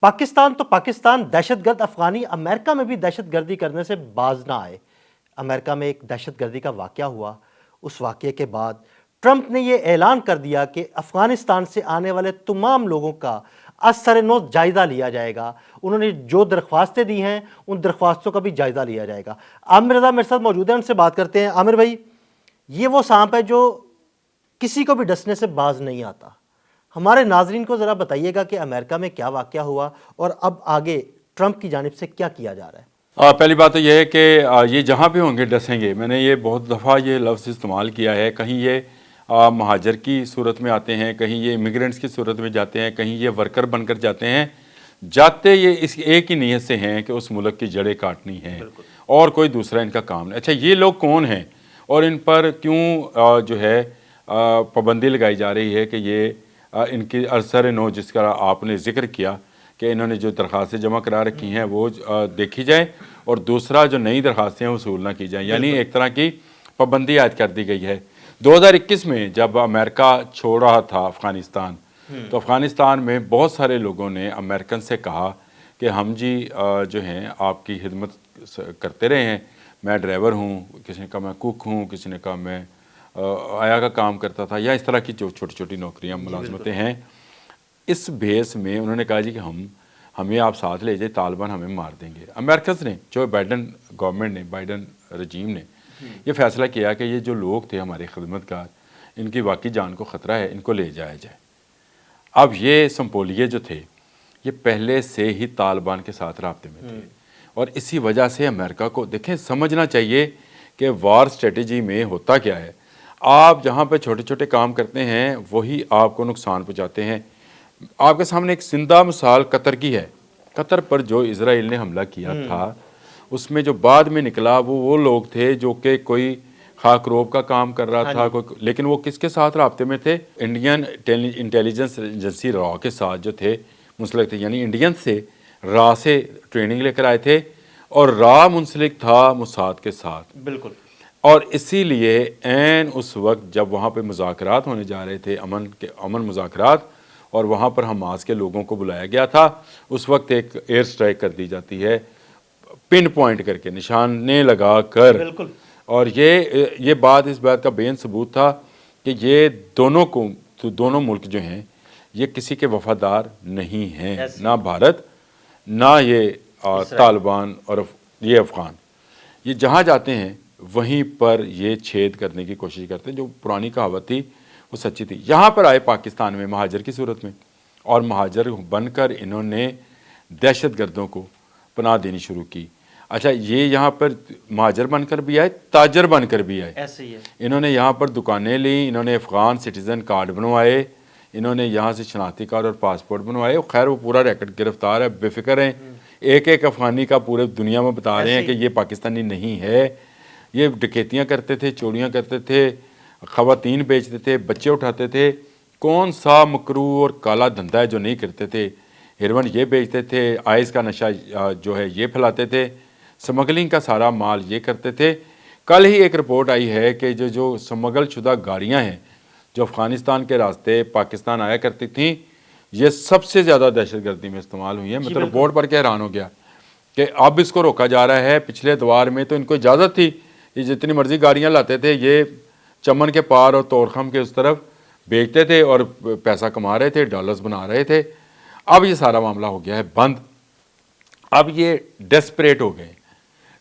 پاکستان تو پاکستان دہشت گرد افغانی امریکہ میں بھی دہشت گردی کرنے سے باز نہ آئے۔ امریکہ میں ایک دہشت گردی کا واقعہ ہوا، اس واقعے کے بعد ٹرمپ نے یہ اعلان کر دیا کہ افغانستان سے آنے والے تمام لوگوں کا از سر نو جائزہ لیا جائے گا۔ انہوں نے جو درخواستیں دی ہیں ان درخواستوں کا بھی جائزہ لیا جائے گا۔ عامر رضا میرے ساتھ موجود ہیں، ان سے بات کرتے ہیں۔ عامر بھائی، یہ وہ سانپ ہے جو کسی کو بھی ڈسنے سے باز نہیں آتا۔ ہمارے ناظرین کو ذرا بتائیے گا کہ امریکہ میں کیا واقعہ ہوا اور اب آگے ٹرمپ کی جانب سے کیا کیا جا رہا ہے؟ پہلی بات تو یہ ہے کہ یہ جہاں بھی ہوں گے ڈسیں گے۔ میں نے یہ بہت دفعہ یہ لفظ استعمال کیا ہے، کہیں یہ مہاجر کی صورت میں آتے ہیں، کہیں یہ امیگرینٹس کی صورت میں جاتے ہیں، کہیں یہ ورکر بن کر جاتے ہیں۔ جاتے یہ اس ایک ہی نیت سے ہیں کہ اس ملک کی جڑیں کاٹنی ہیں اور کوئی دوسرا ان کا کام نہیں۔ اچھا، یہ لوگ کون ہیں اور ان پر کیوں جو ہے پابندی لگائی جا رہی ہے کہ یہ ان کی اثر نو جس کا آپ نے ذکر کیا کہ انہوں نے جو درخواستیں جمع کرا رکھی ہیں وہ دیکھی جائیں اور دوسرا جو نئی درخواستیں ہیں وصول نہ کی جائیں، یعنی ایک طرح کی پابندی عائد کر دی گئی ہے۔ 2021 میں جب امریکہ چھوڑ رہا تھا افغانستان، تو افغانستان میں بہت سارے لوگوں نے امریکن سے کہا کہ ہم جی جو ہیں آپ کی خدمت کرتے رہے ہیں، میں ڈرائیور ہوں، کسی نے کہا میں کوک ہوں، کسی نے کہا میں آیا کا کام کرتا تھا، یا اس طرح کی جو چھوٹی چھوٹی نوکریاں ملازمتیں ہیں۔ اس بھیس میں انہوں نے کہا جی کہ ہمیں آپ ساتھ لے جائے، طالبان ہمیں مار دیں گے۔ امریکس نے، جو بائیڈن گورنمنٹ نے، بائیڈن رجیم نے یہ فیصلہ کیا کہ یہ جو لوگ تھے ہمارے خدمتگار، ان کی واقعی جان کو خطرہ ہے، ان کو لے جایا جائے۔ اب یہ سمپولیے جو تھے یہ پہلے سے ہی طالبان کے ساتھ رابطے میں تھے، اور اسی وجہ سے امریکہ کو دیکھیں سمجھنا چاہیے کہ وار اسٹریٹجی میں ہوتا کیا ہے۔ آپ جہاں پہ چھوٹے چھوٹے کام کرتے ہیں وہی آپ کو نقصان پہنچاتے ہیں۔ آپ کے سامنے ایک زندہ مثال قطر کی ہے۔ قطر پر جو اسرائیل نے حملہ کیا تھا، اس میں جو بعد میں نکلا وہ لوگ تھے جو کہ کوئی خاک روب کا کام کر رہا تھا، لیکن وہ کس کے ساتھ رابطے میں تھے؟ انڈین انٹیلیجنس ایجنسی را کے ساتھ جو تھے منسلک تھے، یعنی انڈین سے را سے ٹریننگ لے کر آئے تھے، اور را منسلک تھا موساد کے ساتھ۔ بالکل۔ اور اسی لیے عین اس وقت جب وہاں پہ مذاکرات ہونے جا رہے تھے، امن مذاکرات، اور وہاں پر حماس کے لوگوں کو بلایا گیا تھا، اس وقت ایک ایئر سٹرائک کر دی جاتی ہے، پن پوائنٹ کر کے، نشانے لگا کر۔ بالکل۔ اور یہ بات اس بات کا بین ثبوت تھا کہ یہ دونوں ملک جو ہیں یہ کسی کے وفادار نہیں ہیں، نہ بھارت نہ یہ طالبان اور یہ افغان۔ یہ جہاں جاتے ہیں وہیں پر یہ چھید کرنے کی کوشش کرتے ہیں۔ جو پرانی کہاوت تھی وہ سچی تھی۔ یہاں پر آئے پاکستان میں مہاجر کی صورت میں، اور مہاجر بن کر انہوں نے دہشت گردوں کو پناہ دینی شروع کی۔ اچھا، یہ یہاں پر مہاجر بن کر بھی آئے، تاجر بن کر بھی آئے۔ ایسے ہی ہے۔ انہوں نے یہاں پر دکانیں لیں، انہوں نے افغان سٹیزن کارڈ بنوائے، انہوں نے یہاں سے شناختی کارڈ اور پاسپورٹ بنوائے۔ خیر وہ پورا ریکٹ گرفتار ہے، بے فکر ہیں، ایک ایک افغانی کا پورے دنیا میں بتا رہے ہیں کہ یہ پاکستانی نہیں ہے۔ یہ ڈکیتیاں کرتے تھے، چوریاں کرتے تھے، خواتین بیچتے تھے، بچے اٹھاتے تھے۔ کون سا مکروہ اور کالا دھندا ہے جو نہیں کرتے تھے؟ ہیروئن یہ بیچتے تھے، آئس کا نشہ جو ہے یہ پھیلاتے تھے، سمگلنگ کا سارا مال یہ کرتے تھے۔ کل ہی ایک رپورٹ آئی ہے کہ جو سمگل شدہ گاڑیاں ہیں جو افغانستان کے راستے پاکستان آیا کرتی تھیں، یہ سب سے زیادہ دہشت گردی میں استعمال ہوئی ہیں۔ میں تو رپورٹ پڑھ کے حیران ہو گیا کہ اب اس کو روکا جا رہا ہے۔ پچھلے دوار میں تو ان کو اجازت تھی، یہ جتنی مرضی گاڑیاں لاتے تھے، یہ چمن کے پار اور طورخم کے اس طرف بیچتے تھے اور پیسہ کما رہے تھے، ڈالرز بنا رہے تھے۔ اب یہ سارا معاملہ ہو گیا ہے بند۔ اب یہ ڈیسپریٹ ہو گئے،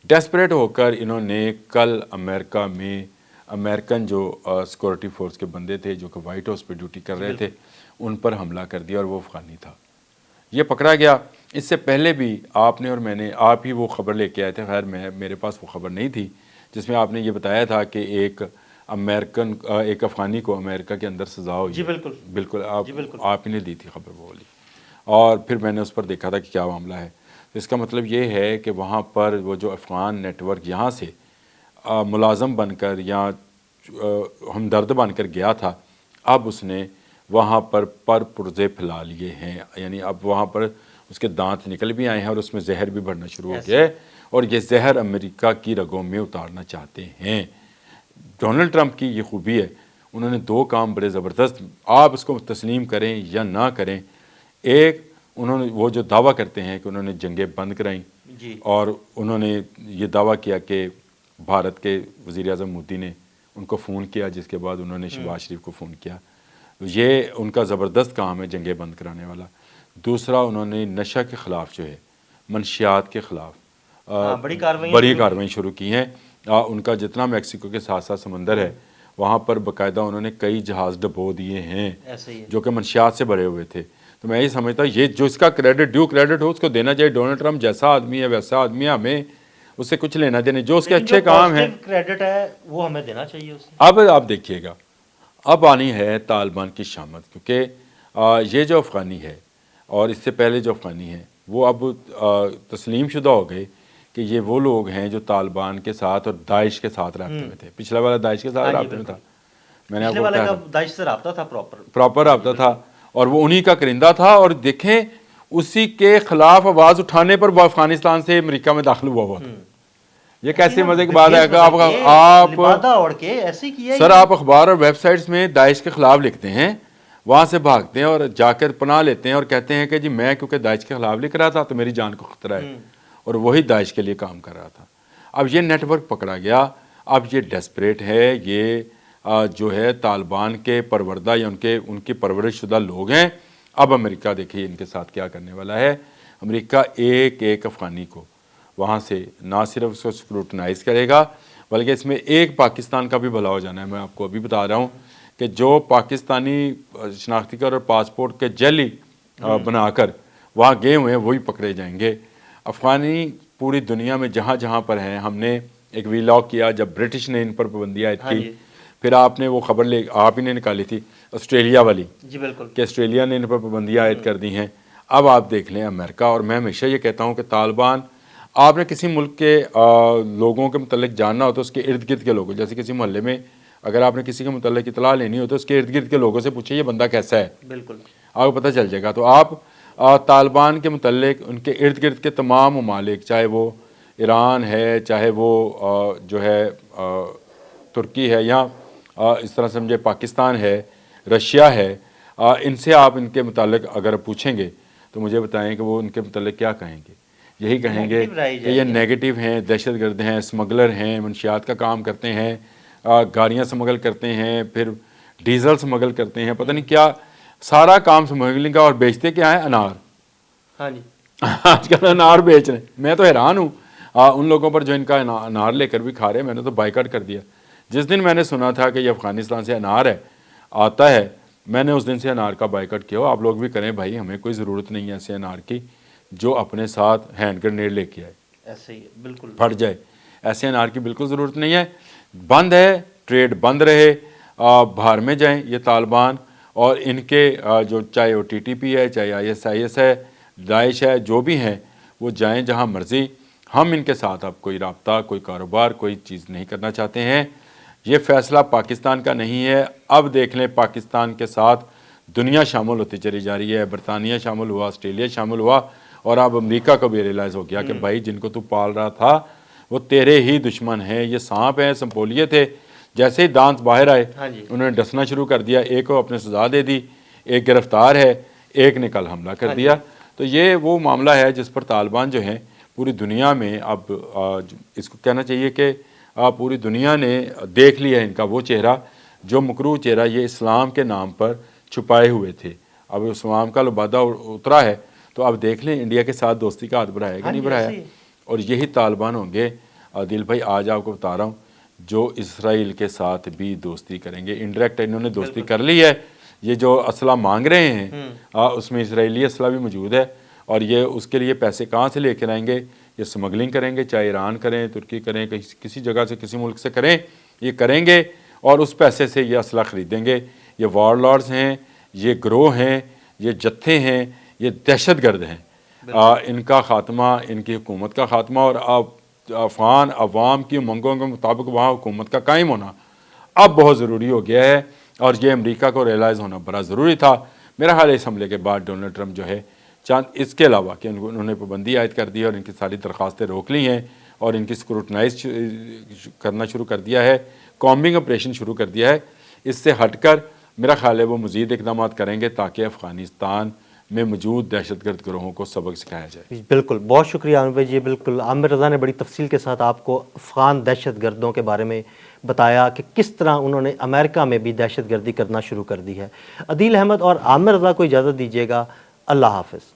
ڈیسپریٹ ہو کر انہوں نے کل امریکہ میں امریکن جو سیکورٹی فورس کے بندے تھے جو کہ وائٹ ہاؤس پہ ڈیوٹی کر رہے تھے، ان پر حملہ کر دیا، اور وہ افغانی تھا، یہ پکڑا گیا۔ اس سے پہلے بھی آپ نے اور میں نے، آپ ہی وہ خبر لے کے آئے تھے، خیر میرے پاس وہ خبر نہیں تھی، جس میں آپ نے یہ بتایا تھا کہ ایک افغانی کو امریکہ کے اندر سزا ہوئی۔ جی بالکل بالکل، آپ ہی نے دی تھی خبر وہ والی، اور پھر میں نے اس پر دیکھا تھا کہ کیا معاملہ ہے۔ اس کا مطلب یہ ہے کہ وہاں پر وہ جو افغان نیٹ ورک یہاں سے ملازم بن کر یا ہمدرد بن کر گیا تھا، اب اس نے وہاں پر پرزے پھیلا لیے ہیں، یعنی اب وہاں پر اس کے دانت نکل بھی آئے ہیں اور اس میں زہر بھی بڑھنا شروع ہو گیا ہے، اور یہ زہر امریکہ کی رگوں میں اتارنا چاہتے ہیں۔ ڈونلڈ ٹرمپ کی یہ خوبی ہے، انہوں نے دو کام بڑے زبردست، آپ اس کو تسلیم کریں یا نہ کریں۔ ایک، انہوں نے وہ جو دعویٰ کرتے ہیں کہ انہوں نے جنگیں بند کرائیں جی اور انہوں نے یہ دعویٰ کیا کہ بھارت کے وزیر اعظم مودی نے ان کو فون کیا، جس کے بعد انہوں نے شہباز شریف کو فون کیا. یہ ان کا زبردست کام ہے جنگیں بند کرانے والا. دوسرا، انہوں نے نشہ کے خلاف جو ہے، منشیات کے خلاف بڑی کارروائیں شروع کی ہیں. ان کا جتنا میکسیکو کے ساتھ ساتھ سمندر ہے وہاں پر باقاعدہ انہوں نے کئی جہاز ڈبو دیے ہیں جو کہ منشیات سے بھرے ہوئے تھے. تو میں یہ سمجھتا ہوں یہ جو اس کا کریڈٹ ڈیو کریڈٹ ہو اس کو دینا چاہیے. ڈونلڈ ٹرمپ جیسا آدمی ہے ویسا آدمی ہے، ہمیں اس سے کچھ لینا دینا. جو اس کے اچھے کام ہیں کریڈٹ ہے وہ ہمیں دینا چاہیے اسے. اب آپ دیکھیے گا، اب آنی ہے طالبان کی شامت، کیونکہ یہ جو افغانی ہے اور اس سے پہلے جو افغانی ہیں وہ اب تسلیم شدہ ہو گئے کہ یہ وہ لوگ ہیں جو طالبان کے ساتھ اور داعش کے ساتھ رابطے میں تھے. پچھلا والا داعش کے ساتھ رابطے میں تھا، میں نے آپ کو بتایا داعش سے رابطہ تھا، پراپر رابطہ تھا، اور وہ انہی کا کرندہ تھا. اور دیکھیں اسی کے خلاف آواز اٹھانے پر وہ افغانستان سے امریکہ میں داخل ہوا تھا. یہ کیسے مزے کی بات ہے کہ آپ اخبار اور ویب سائٹس میں داعش کے خلاف لکھتے ہیں، وہاں سے بھاگتے ہیں اور جا کر پناہ لیتے ہیں اور کہتے ہیں کہ جی میں کیونکہ داعش کے خلاف لکھ رہا تھا تو میری جان کو خطرہ ہے، اور وہی داعش کے لیے کام کر رہا تھا. اب یہ نیٹ ورک پکڑا گیا. اب یہ ڈیسپریٹ ہے، یہ جو ہے طالبان کے پروردہ یا ان کی پرورش شدہ لوگ ہیں. اب امریکہ دیکھیے ان کے ساتھ کیا کرنے والا ہے. امریکہ ایک ایک افغانی کو وہاں سے نہ صرف اس کو سکروٹنائز کرے گا بلکہ اس میں ایک پاکستان کا بھی بھلا ہو جانا ہے. میں آپ کو ابھی بتا رہا ہوں کہ جو پاکستانی شناختی کارڈ اور پاسپورٹ کے جعلی بنا کر وہاں گئے ہوئے ہیں وہی پکڑے جائیں گے. افغانی پوری دنیا میں جہاں جہاں پر ہیں، ہم نے ایک ویلاگ کیا جب برٹش نے ان پر پابندی عائد کی، پھر آپ نے وہ خبر آپ ہی نے نکالی تھی آسٹریلیا والی، جی بالکل، کہ آسٹریلیا نے ان پر پابندیاں عائد کر دی ہیں. اب آپ دیکھ لیں امریکہ. اور میں ہمیشہ یہ کہتا ہوں کہ طالبان، آپ نے کسی ملک کے لوگوں کے متعلق جاننا ہو تو اس کے ارد گرد کے لوگوں، جیسے کسی محلے میں اگر آپ نے کسی کے متعلق اطلاع لینی ہو تو اس کے ارد گرد کے لوگوں سے پوچھیں یہ بندہ کیسا ہے، بالکل آپ کو پتہ چل جائے گا. تو آپ طالبان کے متعلق ان کے ارد گرد کے تمام ممالک، چاہے وہ ایران ہے، چاہے وہ جو ہے ترکی ہے، یا اس طرح سمجھے پاکستان ہے، رشیا ہے، ان سے آپ ان کے متعلق اگر پوچھیں گے تو مجھے بتائیں کہ وہ ان کے متعلق کیا کہیں گے. یہی کہیں گے کہ یہ نیگیٹو ہیں، دہشت گرد ہیں، اسمگلر ہیں، منشیات کا کام کرتے ہیں، گاڑیاں سمگل کرتے ہیں، پھر ڈیزل سمگل کرتے ہیں، پتہ نہیں کیا سارا کام سمگلنگ کا. اور بیچتے کیا ہیں؟ انار. ہاں جی، آج کل انار بیچ رہے ہیں. میں تو حیران ہوں ان لوگوں پر جو ان کا انار لے کر بھی کھا رہے ہیں. میں نے تو بائیکاٹ کر دیا. جس دن میں نے سنا تھا کہ یہ افغانستان سے انار آتا ہے، میں نے اس دن سے انار کا بائیکاٹ کیا. آپ لوگ بھی کریں بھائی، ہمیں کوئی ضرورت نہیں ہے ایسے انار کی جو اپنے ساتھ ہینڈ گرنیڈ لے کے آئے، ایسے ہی بالکل پھٹ جائے. ایسے انار کی بالکل ضرورت نہیں ہے. بند ہے، ٹریڈ بند رہے. باہر میں جائیں یہ طالبان اور ان کے جو چاہے وہ TTP ہے، چاہے ISIS ہے، داعش ہے، جو بھی ہیں وہ جائیں جہاں مرضی. ہم ان کے ساتھ اب کوئی رابطہ، کوئی کاروبار، کوئی چیز نہیں کرنا چاہتے ہیں. یہ فیصلہ پاکستان کا نہیں ہے. اب دیکھ لیں پاکستان کے ساتھ دنیا شامل ہوتی چلی جا رہی ہے. برطانیہ شامل ہوا، آسٹریلیا شامل ہوا، اور اب امریکہ کو بھی ریئلائز ہو گیا کہ بھائی جن کو تو پال رہا تھا وہ تیرے ہی دشمن ہیں. یہ سانپ ہیں، سنپولیے تھے. جیسے ہی دانت باہر آئے انہوں نے ڈسنا شروع کر دیا. ایک کو اپنے سزا دے دی، ایک گرفتار ہے، ایک نے کل حملہ کر دیا. تو یہ وہ معاملہ ہے جس پر طالبان جو ہیں پوری دنیا میں اب اس کو کہنا چاہیے کہ پوری دنیا نے دیکھ لیا ان کا وہ چہرہ جو مکروہ چہرہ یہ اسلام کے نام پر چھپائے ہوئے تھے. اب اسلام کا لبادہ اترا ہے تو اب دیکھ لیں انڈیا کے ساتھ دوستی کا ہاتھ بڑھایا کہ نہیں بڑھایا. اور یہی طالبان ہوں گے دل بھائی، آج آپ کو بتا رہا ہوں، جو اسرائیل کے ساتھ بھی دوستی کریں گے. انڈائریکٹ انہوں نے دوستی کر لی ہے. یہ جو اسلحہ مانگ رہے ہیں اس میں اسرائیلی اسلحہ بھی موجود ہے، اور یہ اس کے لیے پیسے کہاں سے لے کے آئیں گے؟ یہ سمگلنگ کریں گے، چاہے ایران کریں، ترکی کریں، کسی جگہ سے کسی ملک سے کریں، یہ کریں گے اور اس پیسے سے یہ اسلحہ خریدیں گے. یہ وار لارڈز ہیں، یہ گروہ ہیں، یہ جتھے ہیں، یہ دہشت گرد ہیں. ان کا خاتمہ، ان کی حکومت کا خاتمہ اور افغان عوام کی امنگوں کے مطابق وہاں حکومت کا قائم ہونا اب بہت ضروری ہو گیا ہے. اور یہ امریکہ کو ریئلائز ہونا بڑا ضروری تھا. میرا خیال ہے اس حملے کے بعد ڈونلڈ ٹرمپ جو ہے چاند اس کے علاوہ کہ انہوں نے پابندی عائد کر دی ہے اور ان کی ساری درخواستیں روک لی ہیں اور ان کی سکروٹنائز کرنا شروع کر دیا ہے، کامبنگ آپریشن شروع کر دیا ہے، اس سے ہٹ کر میرا خیال ہے وہ مزید اقدامات کریں گے تاکہ افغانستان میں موجود دہشت گرد گروہوں کو سبق سکھایا جائے۔ بالکل، بہت شکریہ عامر بھائی جی۔ بالکل عامر رضا نے بڑی تفصیل کے ساتھ آپ کو افغان دہشت گردوں کے بارے میں بتایا کہ کس طرح انہوں نے امریکہ میں بھی دہشت گردی کرنا شروع کر دی ہے۔ عدیل احمد اور عامر رضا کو اجازت دیجیے گا، اللہ حافظ۔